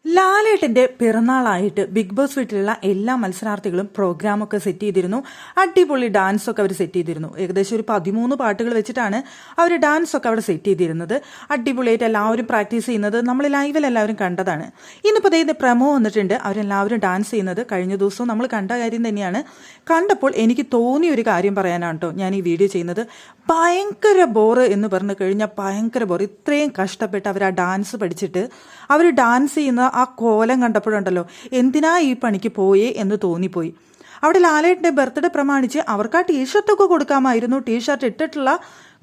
ലാലേട്ടന്റെ പിറന്നാളായിട്ട് big boss വീട്ടിലുള്ള എല്ലാ മത്സരാർത്ഥികളും പ്രോഗ്രാമൊക്കെ സെറ്റ് ചെയ്തിരുന്നു. അടിപൊളി ഡാൻസ് ഒക്കെ അവർ സെറ്റ് ചെയ്തിരുന്നു. ഏകദേശം ഒരു 13 പാട്ടുകൾ വെച്ചിട്ടാണ് അവർ ഡാൻസ് ഒക്കെ അവിടെ സെറ്റ് ചെയ്തിരുന്നത്. അടിപൊളിയായിട്ട് എല്ലാവരും പ്രാക്ടീസ് ചെയ്യുന്നത് നമ്മൾ ലൈവിൽ എല്ലാവരും കണ്ടതാണ്. ഇന്നിപ്പോൾ ഇത് പ്രമോ വന്നിട്ടുണ്ട്. അവരെല്ലാവരും ഡാൻസ് ചെയ്യുന്നത് കഴിഞ്ഞ ദിവസവും നമ്മൾ കണ്ട കാര്യം തന്നെയാണ്. കണ്ടപ്പോൾ എനിക്ക് തോന്നിയ ഒരു കാര്യം പറയാനാണ് കേട്ടോ ഞാൻ ഈ വീഡിയോ ചെയ്യുന്നത്. ഭയങ്കര ബോറ് എന്ന് പറഞ്ഞു കഴിഞ്ഞാൽ ഭയങ്കര ബോറ്. ഇത്രയും കഷ്ടപ്പെട്ട് അവർ ആ ഡാൻസ് പഠിച്ചിട്ട് അവർ ഡാൻസ് ചെയ്യുന്ന ആ കോലം കണ്ടപ്പോഴുണ്ടല്ലോ എന്തിനാ ഈ പണിക്ക് പോയേ എന്ന് തോന്നിപ്പോയി. അവിടെ ലാലേട്ടൻ്റെ ബർത്ത്ഡേ പ്രമാണിച്ച് അവർക്ക് ആ ടീഷർട്ടൊക്കെ കൊടുക്കാമായിരുന്നു, ടീഷർട്ട് ഇട്ടിട്ടുള്ള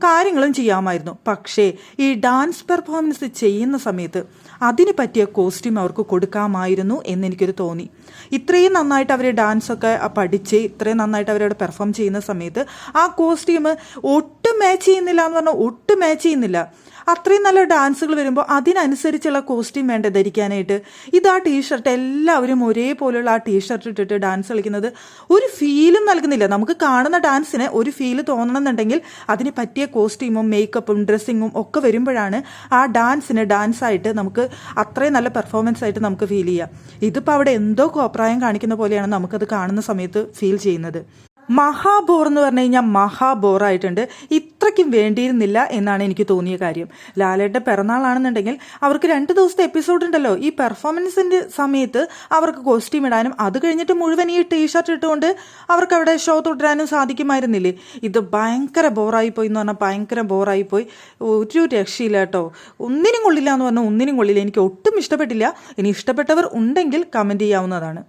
കാര്യങ്ങളും ചെയ്യാമായിരുന്നു. പക്ഷേ ഈ ഡാൻസ് പെർഫോമൻസ് ചെയ്യുന്ന സമയത്ത് അതിന് പറ്റിയ കോസ്റ്റ്യൂം അവർക്ക് കൊടുക്കാമായിരുന്നു എന്നെനിക്കൊരു തോന്നി. ഇത്രയും നന്നായിട്ട് അവർ ഡാൻസൊക്കെ പഠിച്ച് ഇത്രയും നന്നായിട്ട് അവരവിടെ പെർഫോം ചെയ്യുന്ന സമയത്ത് ആ കോസ്റ്റ്യൂം ഒട്ടും മാച്ച് ചെയ്യുന്നില്ല എന്ന് പറഞ്ഞാൽ ഒട്ടും മാച്ച് ചെയ്യുന്നില്ല. അത്രയും നല്ല ഡാൻസുകൾ വരുമ്പോൾ അതിനനുസരിച്ചുള്ള കോസ്റ്റ്യൂം വേണ്ട ധരിക്കാനായിട്ട്. ഇതാ ടീഷർട്ട് എല്ലാവരും ഒരേപോലെയുള്ള ആ ടീഷർട്ട് ഇട്ടിട്ട് ഡാൻസ് കളിക്കുന്നത് ഒരു ഫീലും നൽകുന്നില്ല. നമുക്ക് കാണുന്ന ഡാൻസിന് ഒരു ഫീല് തോന്നണമെന്നുണ്ടെങ്കിൽ അതിന് പറ്റിയ കോസ്റ്റ്യൂമും മേക്കപ്പും ഡ്രസ്സിങ്ങും ഒക്കെ വരുമ്പോഴാണ് ആ ഡാൻസിന് ഡാൻസായിട്ട് നമുക്ക് അത്രയും നല്ല പെർഫോമൻസ് ആയിട്ട് നമുക്ക് ഫീൽ ചെയ്യാം. ഇതിപ്പോൾ അവിടെ എന്തോ കോപ്രായം കാണിക്കുന്ന പോലെയാണ് നമുക്കത് കാണുന്ന സമയത്ത് ഫീൽ ചെയ്യുന്നത്. മഹാബോർ എന്ന് പറഞ്ഞു കഴിഞ്ഞാൽ മഹാബോറായിട്ടുണ്ട്. ഇത്രയ്ക്കും വേണ്ടിയിരുന്നില്ല എന്നാണ് എനിക്ക് തോന്നിയ കാര്യം. ലാലേട്ടൻ്റെ പിറന്നാളാണെന്നുണ്ടെങ്കിൽ അവർക്ക് 2 ദിവസത്തെ എപ്പിസോഡ് ഉണ്ടല്ലോ. ഈ പെർഫോമൻസിൻ്റെ സമയത്ത് അവർക്ക് കോസ്റ്റ്യൂം ഇടാനും അത് കഴിഞ്ഞിട്ട് മുഴുവൻ ഈ ടീഷർട്ട് ഇട്ടുകൊണ്ട് അവർക്ക് അവിടെ ഷോ തുടരാനും സാധിക്കുമായിരുന്നില്ലേ. ഇത് ഭയങ്കര ബോറായിപ്പോയി എന്ന് പറഞ്ഞാൽ ഭയങ്കര ബോറായിപ്പോയി. ഒരു രക്ഷയില്ല കേട്ടോ. ഒന്നിനും കൊള്ളില്ല എന്ന് പറഞ്ഞാൽ ഒന്നിനും കൊള്ളില്ല. എനിക്ക് ഒട്ടും ഇഷ്ടപ്പെട്ടില്ല. ഇനി ഇഷ്ടപ്പെട്ടവർ ഉണ്ടെങ്കിൽ കമൻറ്റ് ചെയ്യാവുന്നതാണ്.